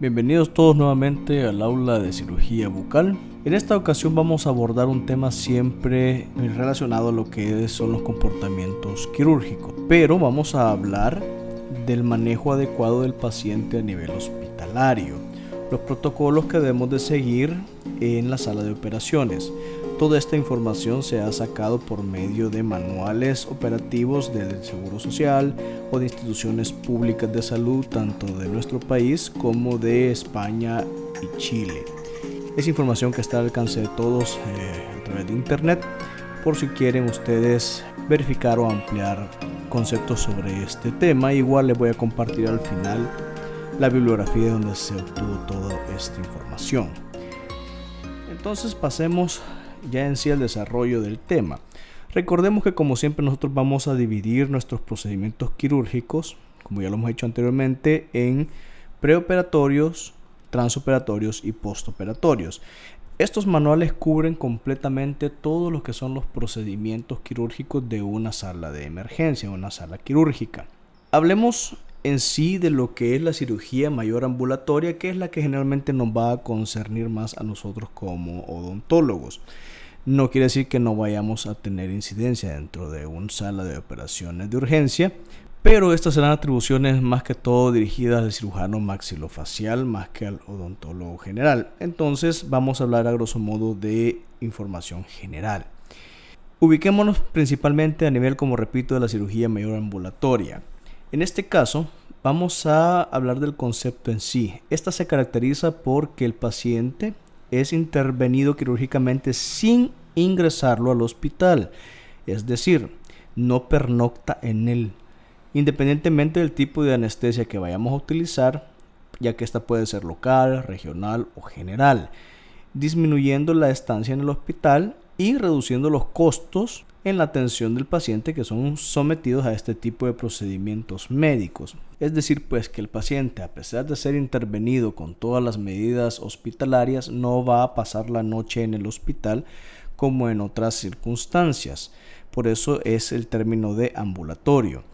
Bienvenidos todos nuevamente al aula de cirugía bucal. En esta ocasión vamos a abordar un tema siempre relacionado a lo que son los comportamientos quirúrgicos, pero vamos a hablar del manejo adecuado del paciente a nivel hospitalario, los protocolos que debemos de seguir en la sala de operaciones. Toda esta información se ha sacado por medio de manuales operativos del Seguro Social o de instituciones públicas de salud, tanto de nuestro país como de España y Chile. Es información que está al alcance de todos a través de internet, por si quieren ustedes verificar o ampliar conceptos sobre este tema. Igual les voy a compartir al final la bibliografía de donde se obtuvo toda esta información. Entonces pasemos ya en sí al desarrollo del tema. Recordemos que, como siempre, nosotros vamos a dividir nuestros procedimientos quirúrgicos, como ya lo hemos hecho anteriormente, en preoperatorios, transoperatorios y postoperatorios. Estos manuales cubren completamente todo lo que son los procedimientos quirúrgicos de una sala de emergencia, una sala quirúrgica. Hablemos en sí de lo que es la cirugía mayor ambulatoria, que es la que generalmente nos va a concernir más a nosotros como odontólogos. No quiere decir que no vayamos a tener incidencia dentro de una sala de operaciones de urgencia, pero estas serán atribuciones más que todo dirigidas al cirujano maxilofacial más que al odontólogo general. Entonces vamos a hablar a grosso modo de información general. Ubiquémonos principalmente a nivel, como repito, de la cirugía mayor ambulatoria. En este caso vamos a hablar del concepto en sí. Esta se caracteriza porque el paciente es intervenido quirúrgicamente sin ingresarlo al hospital, es decir, no pernocta en él, independientemente del tipo de anestesia que vayamos a utilizar, ya que esta puede ser local, regional o general, disminuyendo la estancia en el hospital y reduciendo los costos en la atención del paciente que son sometidos a este tipo de procedimientos médicos. Es decir, pues que el paciente, a pesar de ser intervenido con todas las medidas hospitalarias, no va a pasar la noche en el hospital como en otras circunstancias. Por eso es el término de ambulatorio.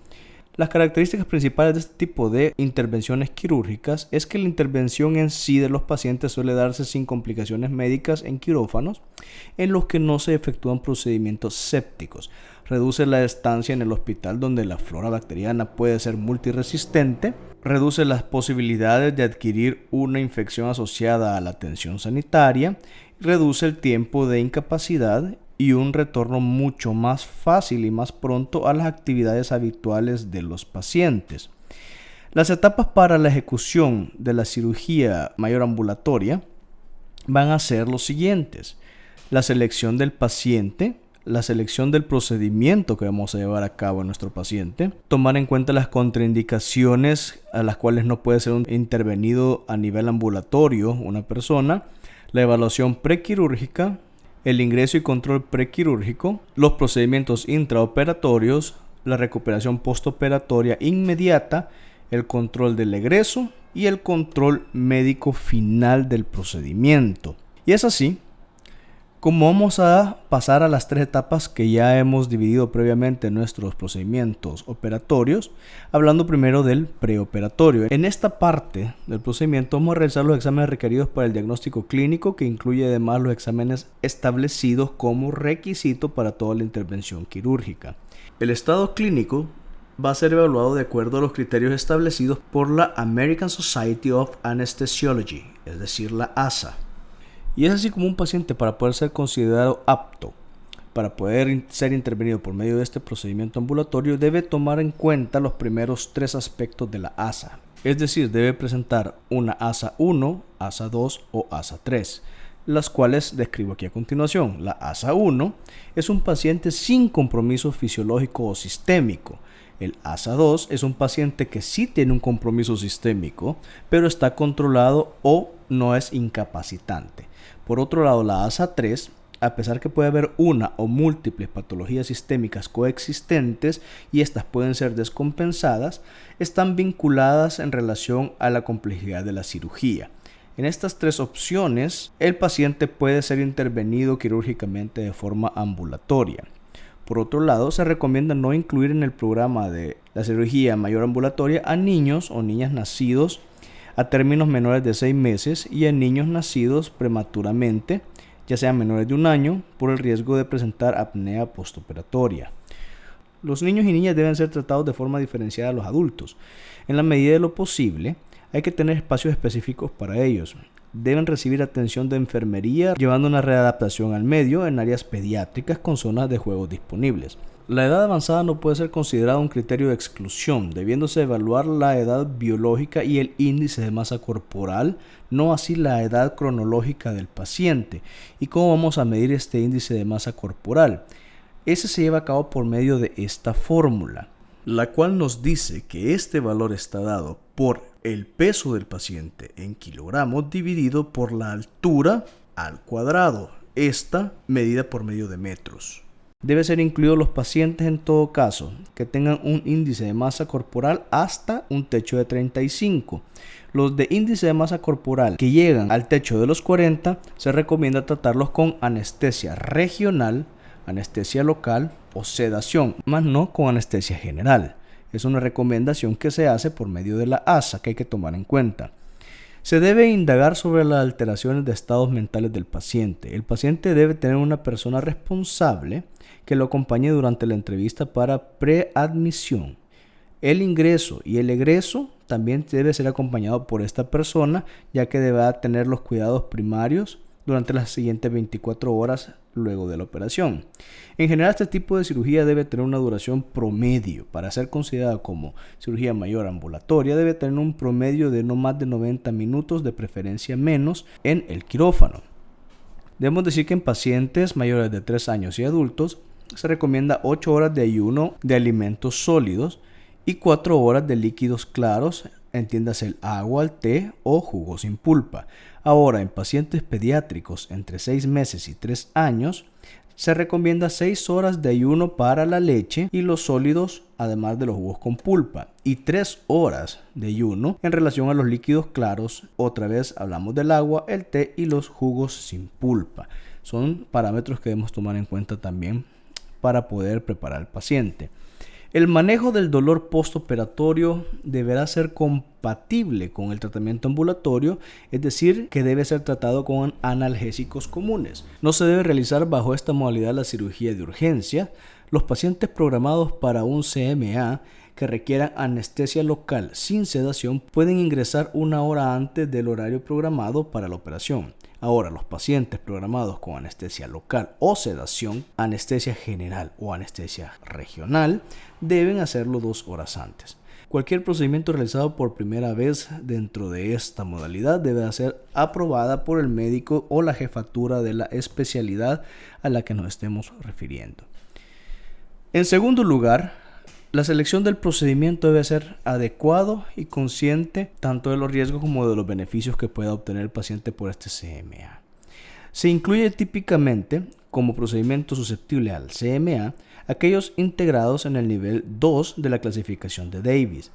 Las características principales de este tipo de intervenciones quirúrgicas es que la intervención en sí de los pacientes suele darse sin complicaciones médicas en quirófanos en los que no se efectúan procedimientos sépticos. Reduce la estancia en el hospital donde la flora bacteriana puede ser multiresistente. Reduce las posibilidades de adquirir una infección asociada a la atención sanitaria. Reduce el tiempo de incapacidad y un retorno mucho más fácil y más pronto a las actividades habituales de los pacientes. Las etapas para la ejecución de la cirugía mayor ambulatoria van a ser los siguientes: la selección del paciente, la selección del procedimiento que vamos a llevar a cabo en nuestro paciente, tomar en cuenta las contraindicaciones a las cuales no puede ser intervenido a nivel ambulatorio una persona, la evaluación prequirúrgica, el ingreso y control prequirúrgico, los procedimientos intraoperatorios, la recuperación postoperatoria inmediata, el control del egreso y el control médico final del procedimiento. Y es así como vamos a pasar a las tres etapas que ya hemos dividido previamente en nuestros procedimientos operatorios, hablando primero del preoperatorio. En esta parte del procedimiento vamos a realizar los exámenes requeridos para el diagnóstico clínico, que incluye además los exámenes establecidos como requisito para toda la intervención quirúrgica. El estado clínico va a ser evaluado de acuerdo a los criterios establecidos por la American Society of Anesthesiology, es decir, la ASA. Y es así como un paciente, para poder ser considerado apto para poder ser intervenido por medio de este procedimiento ambulatorio, debe tomar en cuenta los primeros tres aspectos de la ASA. Es decir, debe presentar una ASA 1, ASA 2 o ASA 3, las cuales describo aquí a continuación. La ASA 1 es un paciente sin compromiso fisiológico o sistémico. El ASA 2 es un paciente que sí tiene un compromiso sistémico, pero está controlado o no es incapacitante. Por otro lado, la ASA 3, a pesar que puede haber una o múltiples patologías sistémicas coexistentes y estas pueden ser descompensadas, están vinculadas en relación a la complejidad de la cirugía. En estas tres opciones, el paciente puede ser intervenido quirúrgicamente de forma ambulatoria. Por otro lado, se recomienda no incluir en el programa de la cirugía mayor ambulatoria a niños o niñas nacidos a términos menores de 6 meses y en niños nacidos prematuramente, ya sean menores de 1 año, por el riesgo de presentar apnea postoperatoria. Los niños y niñas deben ser tratados de forma diferenciada a los adultos. En la medida de lo posible, hay que tener espacios específicos para ellos. Deben recibir atención de enfermería, llevando una readaptación al medio en áreas pediátricas con zonas de juegos disponibles. La edad avanzada no puede ser considerada un criterio de exclusión, debiéndose evaluar la edad biológica y el índice de masa corporal, no así la edad cronológica del paciente. ¿Y cómo vamos a medir este índice de masa corporal? Ese se lleva a cabo por medio de esta fórmula, la cual nos dice que este valor está dado por el peso del paciente en kilogramos dividido por la altura al cuadrado, esta medida por medio de metros. Debe ser incluidos los pacientes en todo caso que tengan un índice de masa corporal hasta un techo de 35. Los de índice de masa corporal que llegan al techo de los 40 se recomienda tratarlos con anestesia regional, anestesia local o sedación, más no con anestesia general. Es una recomendación que se hace por medio de la ASA que hay que tomar en cuenta. Se debe indagar sobre las alteraciones de estados mentales del paciente. El paciente debe tener una persona responsable que lo acompañe durante la entrevista para preadmisión. El ingreso y el egreso también debe ser acompañado por esta persona, ya que deberá tener los cuidados primarios durante las siguientes 24 horas luego de la operación. En general, este tipo de cirugía debe tener una duración promedio. Para ser considerada como cirugía mayor ambulatoria, debe tener un promedio de no más de 90 minutos, de preferencia menos, en el quirófano. Debemos decir que en pacientes mayores de 3 años y adultos se recomienda 8 horas de ayuno de alimentos sólidos y 4 horas de líquidos claros, entiéndase el agua, el té o jugo sin pulpa. Ahora, en pacientes pediátricos entre 6 meses y 3 años, se recomienda 6 horas de ayuno para la leche y los sólidos, además de los jugos con pulpa, y 3 horas de ayuno en relación a los líquidos claros. Otra vez hablamos del agua, el té y los jugos sin pulpa. Son parámetros que debemos tomar en cuenta también para poder preparar al paciente. El manejo del dolor postoperatorio deberá ser compatible con el tratamiento ambulatorio, es decir, que debe ser tratado con analgésicos comunes. No se debe realizar bajo esta modalidad la cirugía de urgencia. Los pacientes programados para un CMA que requieran anestesia local sin sedación pueden ingresar 1 hora antes del horario programado para la operación. Ahora, los pacientes programados con anestesia local o sedación, anestesia general o anestesia regional, deben hacerlo 2 horas antes. Cualquier procedimiento realizado por primera vez dentro de esta modalidad debe ser aprobada por el médico o la jefatura de la especialidad a la que nos estemos refiriendo. En segundo lugar, la selección del procedimiento debe ser adecuado y consciente tanto de los riesgos como de los beneficios que pueda obtener el paciente por este CMA. Se incluye típicamente como procedimiento susceptible al CMA aquellos integrados en el nivel 2 de la clasificación de Davis,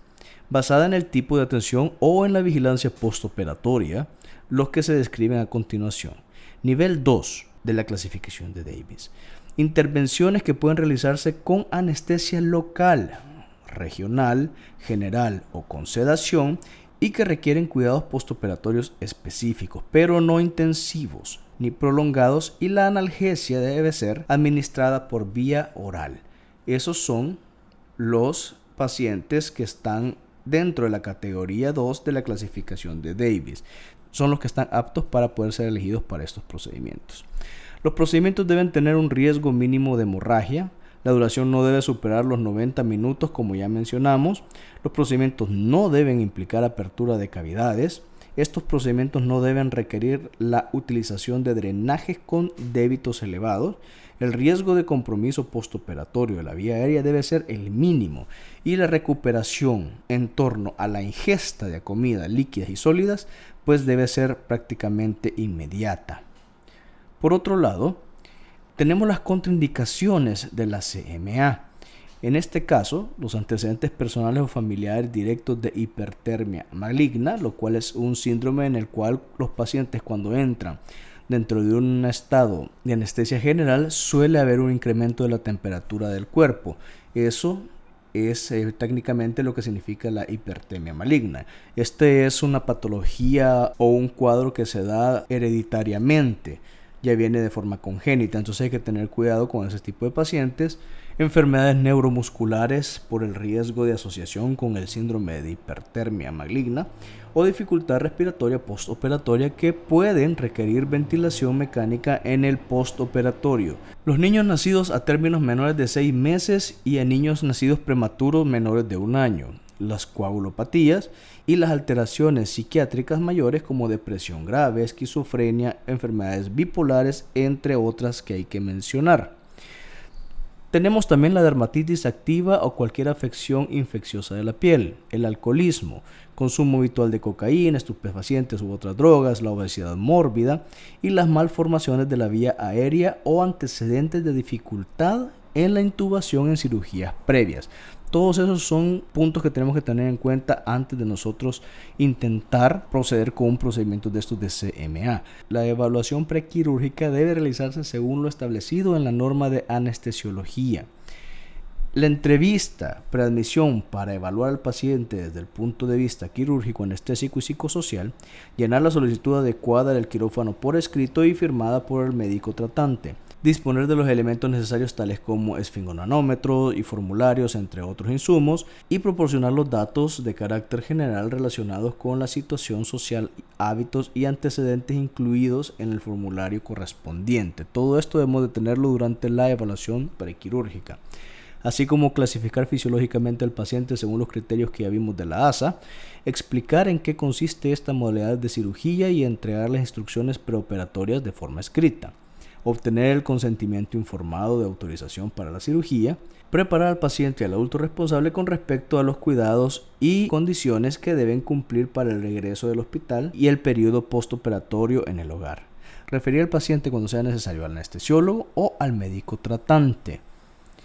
basada en el tipo de atención o en la vigilancia postoperatoria, los que se describen a continuación. Nivel 2 de la clasificación de Davis. Intervenciones que pueden realizarse con anestesia local, regional, general o con sedación y que requieren cuidados postoperatorios específicos, pero no intensivos ni prolongados, y la analgesia debe ser administrada por vía oral. Esos son los pacientes que están dentro de la categoría 2 de la clasificación de Davis. Son los que están aptos para poder ser elegidos para estos procedimientos. Los procedimientos deben tener un riesgo mínimo de hemorragia. La duración no debe superar los 90 minutos, como ya mencionamos. Los procedimientos no deben implicar apertura de cavidades. Estos procedimientos no deben requerir la utilización de drenajes con débitos elevados. El riesgo de compromiso postoperatorio de la vía aérea debe ser el mínimo y la recuperación en torno a la ingesta de comida, líquidas y sólidas, pues debe ser prácticamente inmediata. Por otro lado, tenemos las contraindicaciones de la CMA. En este caso, los antecedentes personales o familiares directos de hipertermia maligna, lo cual es un síndrome en el cual los pacientes, cuando entran dentro de un estado de anestesia general, suele haber un incremento de la temperatura del cuerpo. Eso es técnicamente lo que significa la hipertermia maligna. Este es una patología o un cuadro que se da hereditariamente, ya viene de forma congénita, entonces hay que tener cuidado con ese tipo de pacientes. Enfermedades neuromusculares por el riesgo de asociación con el síndrome de hipertermia maligna o dificultad respiratoria postoperatoria que pueden requerir ventilación mecánica en el postoperatorio. Los niños nacidos a términos menores de 6 meses y a niños nacidos prematuros menores de 1 año. Las coagulopatías y las alteraciones psiquiátricas mayores como depresión grave, esquizofrenia, enfermedades bipolares, entre otras que hay que mencionar. Tenemos también la dermatitis activa o cualquier afección infecciosa de la piel, el alcoholismo, consumo habitual de cocaína, estupefacientes u otras drogas, la obesidad mórbida y las malformaciones de la vía aérea o antecedentes de dificultad en la intubación en cirugías previas. Todos esos son puntos que tenemos que tener en cuenta antes de nosotros intentar proceder con un procedimiento de estos de CMA. La evaluación prequirúrgica debe realizarse según lo establecido en la norma de anestesiología. La entrevista preadmisión para evaluar al paciente desde el punto de vista quirúrgico, anestésico y psicosocial, llenar la solicitud adecuada del quirófano por escrito y firmada por el médico tratante. Disponer de los elementos necesarios tales como esfingonanómetro y formularios, entre otros insumos, y proporcionar los datos de carácter general relacionados con la situación social, hábitos y antecedentes incluidos en el formulario correspondiente. Todo esto debemos de tenerlo durante la evaluación prequirúrgica, así como clasificar fisiológicamente al paciente según los criterios que ya vimos de la ASA, explicar en qué consiste esta modalidad de cirugía y entregar las instrucciones preoperatorias de forma escrita. Obtener el consentimiento informado de autorización para la cirugía, preparar al paciente y al adulto responsable con respecto a los cuidados y condiciones que deben cumplir para el regreso del hospital y el periodo postoperatorio en el hogar. Referir al paciente cuando sea necesario al anestesiólogo o al médico tratante.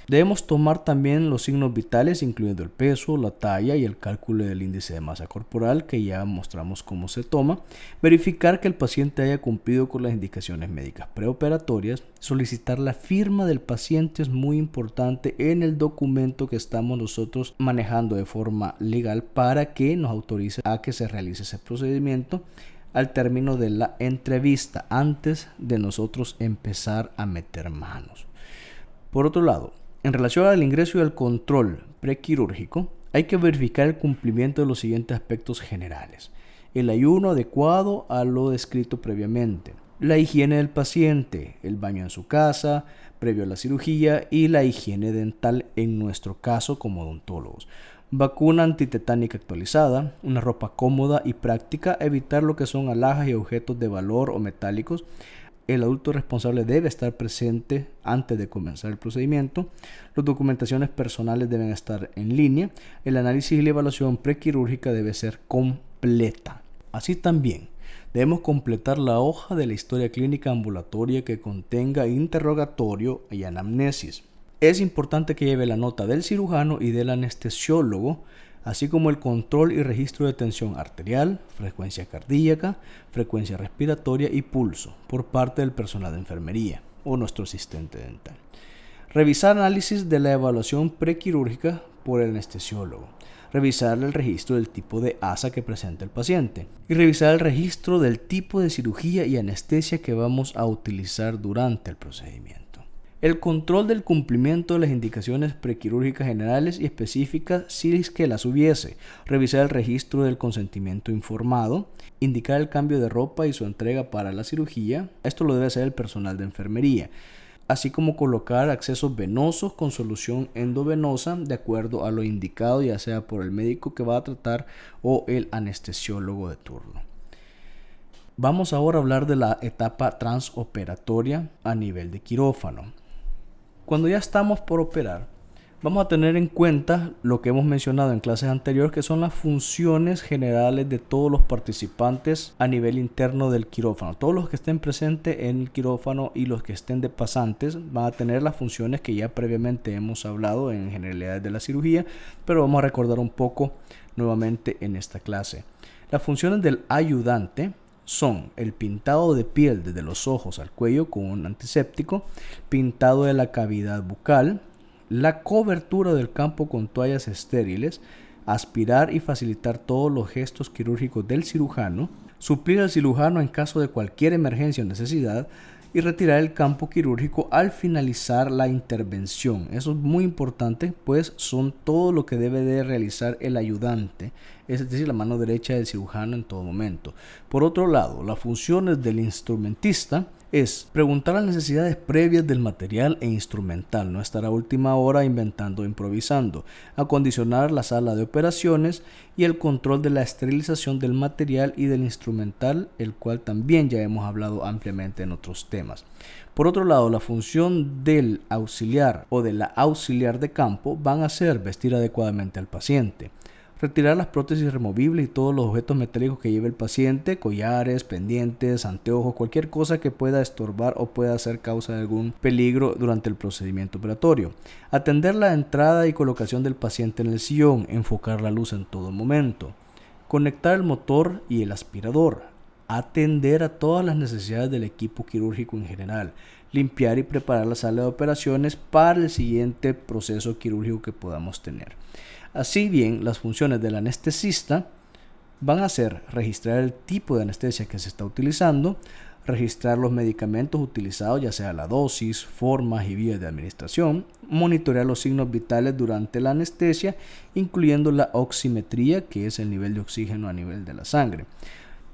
Debemos tomar también los signos vitales, incluyendo el peso, la talla y el cálculo del índice de masa corporal, que ya mostramos cómo se toma. Verificar que el paciente haya cumplido con las indicaciones médicas preoperatorias. Solicitar la firma del paciente es muy importante en el documento que estamos nosotros manejando de forma legal para que nos autorice a que se realice ese procedimiento al término de la entrevista, antes de nosotros empezar a meter manos. Por otro lado, en relación al ingreso y al control prequirúrgico, hay que verificar el cumplimiento de los siguientes aspectos generales. El ayuno adecuado a lo descrito previamente, la higiene del paciente, el baño en su casa, previo a la cirugía y la higiene dental en nuestro caso como odontólogos. Vacuna antitetánica actualizada, una ropa cómoda y práctica, evitar lo que son alhajas y objetos de valor o metálicos. El adulto responsable debe estar presente antes de comenzar el procedimiento. Las documentaciones personales deben estar en línea. El análisis y la evaluación prequirúrgica debe ser completa. Así también, debemos completar la hoja de la historia clínica ambulatoria que contenga interrogatorio y anamnesis. Es importante que lleve la nota del cirujano y del anestesiólogo, así como el control y registro de tensión arterial, frecuencia cardíaca, frecuencia respiratoria y pulso por parte del personal de enfermería o nuestro asistente dental. Revisar análisis de la evaluación prequirúrgica por el anestesiólogo. Revisar el registro del tipo de ASA que presenta el paciente y revisar el registro del tipo de cirugía y anestesia que vamos a utilizar durante el procedimiento. El control del cumplimiento de las indicaciones prequirúrgicas generales y específicas si es que las hubiese. Revisar el registro del consentimiento informado. Indicar el cambio de ropa y su entrega para la cirugía. Esto lo debe hacer el personal de enfermería. Así como colocar accesos venosos con solución endovenosa de acuerdo a lo indicado, ya sea por el médico que va a tratar o el anestesiólogo de turno. Vamos ahora a hablar de la etapa transoperatoria a nivel de quirófano. Cuando ya estamos por operar, vamos a tener en cuenta lo que hemos mencionado en clases anteriores, que son las funciones generales de todos los participantes a nivel interno del quirófano. Todos los que estén presentes en el quirófano y los que estén de pasantes van a tener las funciones que ya previamente hemos hablado en generalidades de la cirugía, pero vamos a recordar un poco nuevamente en esta clase. Las funciones del ayudante son el pintado de piel desde los ojos al cuello con un antiséptico, pintado de la cavidad bucal, la cobertura del campo con toallas estériles, aspirar y facilitar todos los gestos quirúrgicos del cirujano, suplir al cirujano en caso de cualquier emergencia o necesidad y retirar el campo quirúrgico al finalizar la intervención. Eso es muy importante, pues son todo lo que debe de realizar el ayudante, es decir, la mano derecha del cirujano en todo momento. Por otro lado, las funciones del instrumentista es preguntar las necesidades previas del material e instrumental, no estar a última hora inventando o improvisando, acondicionar la sala de operaciones y el control de la esterilización del material y del instrumental, el cual también ya hemos hablado ampliamente en otros temas. Por otro lado, la función del auxiliar o de la auxiliar de campo van a ser vestir adecuadamente al paciente, retirar las prótesis removibles y todos los objetos metálicos que lleve el paciente, collares, pendientes, anteojos, cualquier cosa que pueda estorbar o pueda ser causa de algún peligro durante el procedimiento operatorio. Atender la entrada y colocación del paciente en el sillón, enfocar la luz en todo momento. Conectar el motor y el aspirador. Atender a todas las necesidades del equipo quirúrgico en general. Limpiar y preparar la sala de operaciones para el siguiente proceso quirúrgico que podamos tener. Así bien, las funciones del anestesista van a ser registrar el tipo de anestesia que se está utilizando, registrar los medicamentos utilizados, ya sea la dosis, formas y vías de administración, monitorear los signos vitales durante la anestesia, incluyendo la oximetría, que es el nivel de oxígeno a nivel de la sangre.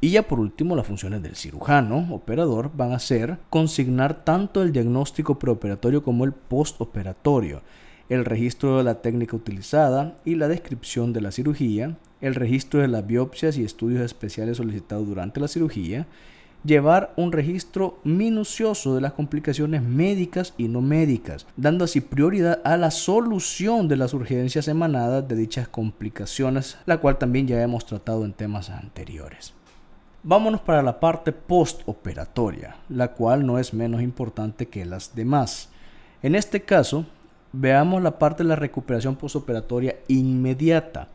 Y ya por último, las funciones del cirujano operador van a ser consignar tanto el diagnóstico preoperatorio como el postoperatorio, el registro de la técnica utilizada y la descripción de la cirugía, el registro de las biopsias y estudios especiales solicitados durante la cirugía, llevar un registro minucioso de las complicaciones médicas y no médicas, dando así prioridad a la solución de las urgencias emanadas de dichas complicaciones, la cual también ya hemos tratado en temas anteriores. Vámonos para la parte postoperatoria, la cual no es menos importante que las demás. En este caso, veamos la parte de la recuperación postoperatoria inmediata.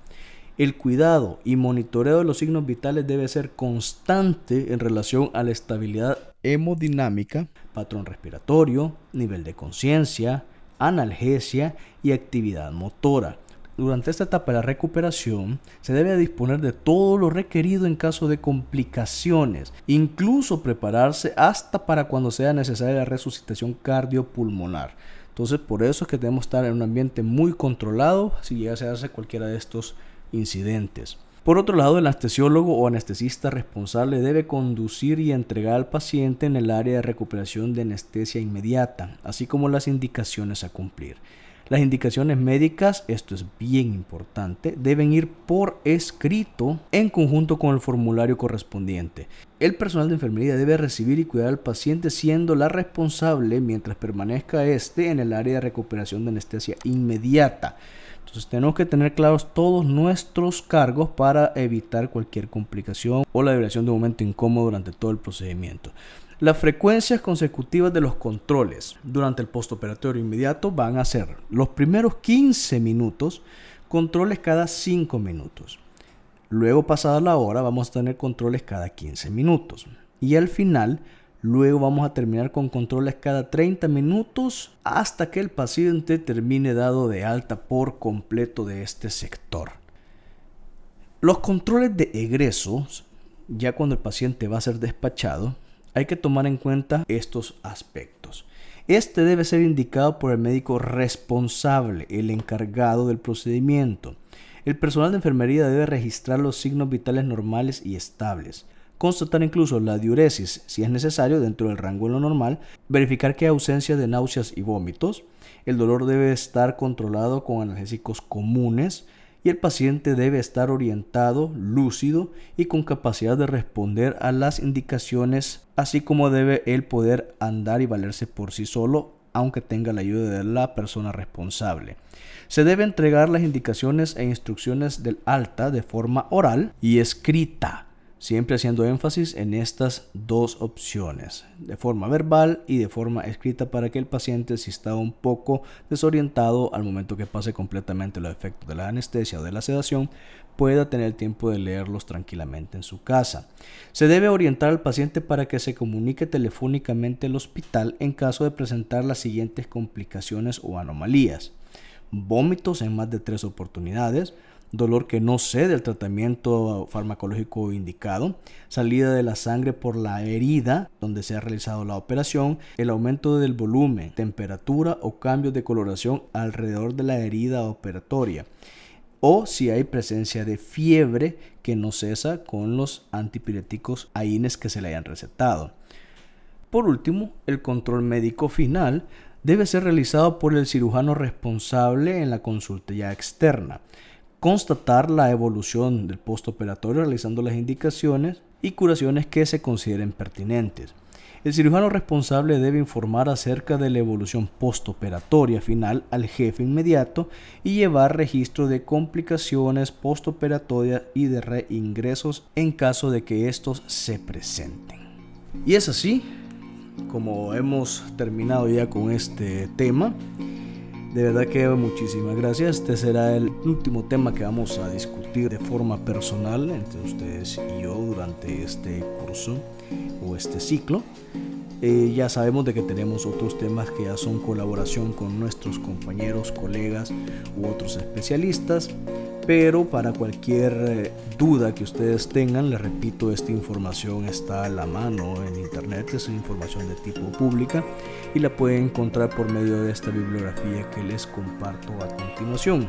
El cuidado y monitoreo de los signos vitales debe ser constante en relación a la estabilidad hemodinámica, patrón respiratorio, nivel de conciencia, analgesia y actividad motora. Durante esta etapa de la recuperación se debe disponer de todo lo requerido en caso de complicaciones, incluso prepararse hasta para cuando sea necesaria la resucitación cardiopulmonar. Entonces, por eso es que debemos estar en un ambiente muy controlado si llegase a darse cualquiera de estos incidentes. Por otro lado, el anestesiólogo o anestesista responsable debe conducir y entregar al paciente en el área de recuperación de anestesia inmediata, así como las indicaciones a cumplir. Las indicaciones médicas, esto es bien importante, deben ir por escrito en conjunto con el formulario correspondiente. El personal de enfermería debe recibir y cuidar al paciente siendo la responsable mientras permanezca en el área de recuperación de anestesia inmediata. Entonces tenemos que tener claros todos nuestros cargos para evitar cualquier complicación o la duración de un momento incómodo durante todo el procedimiento. Las frecuencias consecutivas de los controles durante el postoperatorio inmediato van a ser los primeros 15 minutos, controles cada 5 minutos. Luego, pasada la hora, vamos a tener controles cada 15 minutos. Y al final, luego vamos a terminar con controles cada 30 minutos hasta que el paciente termine dado de alta por completo de este sector. Los controles de egresos, ya cuando el paciente va a ser despachado, hay que tomar en cuenta estos aspectos. Este debe ser indicado por el médico responsable, el encargado del procedimiento. El personal de enfermería debe registrar los signos vitales normales y estables, constatar incluso la diuresis si es necesario dentro del rango de lo normal, verificar que hay ausencia de náuseas y vómitos, el dolor debe estar controlado con analgésicos comunes, y el paciente debe estar orientado, lúcido y con capacidad de responder a las indicaciones, así como debe él poder andar y valerse por sí solo, aunque tenga la ayuda de la persona responsable. Se debe entregar las indicaciones e instrucciones del alta de forma oral y escrita, siempre haciendo énfasis en estas dos opciones, de forma verbal y de forma escrita, para que el paciente, si está un poco desorientado al momento que pase completamente los efectos de la anestesia o de la sedación, pueda tener tiempo de leerlos tranquilamente en su casa. Se debe orientar al paciente para que se comunique telefónicamente al hospital en caso de presentar las siguientes complicaciones o anomalías: vómitos en más de 3 oportunidades, dolor que no cede al tratamiento farmacológico indicado, salida de la sangre por la herida donde se ha realizado la operación, el aumento del volumen, temperatura o cambios de coloración alrededor de la herida operatoria, o si hay presencia de fiebre que no cesa con los antipiréticos AINES que se le hayan recetado. Por último, el control médico final debe ser realizado por el cirujano responsable en la consulta ya externa. Constatar la evolución del postoperatorio realizando las indicaciones y curaciones que se consideren pertinentes. El cirujano responsable debe informar acerca de la evolución postoperatoria final al jefe inmediato y llevar registro de complicaciones postoperatorias y de reingresos en caso de que estos se presenten. Y es así como hemos terminado ya con este tema. De verdad que muchísimas gracias. Este será el último tema que vamos a discutir de forma personal entre ustedes y yo durante este curso o este ciclo. Ya sabemos de que tenemos otros temas que ya son colaboración con nuestros compañeros, colegas u otros especialistas. Pero para cualquier duda que ustedes tengan, les repito, esta información está a la mano en internet, es información de tipo pública y la pueden encontrar por medio de esta bibliografía que les comparto a continuación.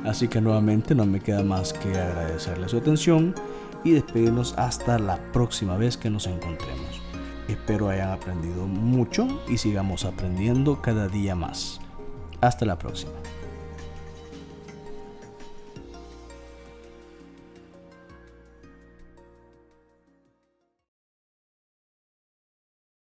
Así que nuevamente no me queda más que agradecerles su atención y despedirnos hasta la próxima vez que nos encontremos. Espero hayan aprendido mucho y sigamos aprendiendo cada día más. Hasta la próxima.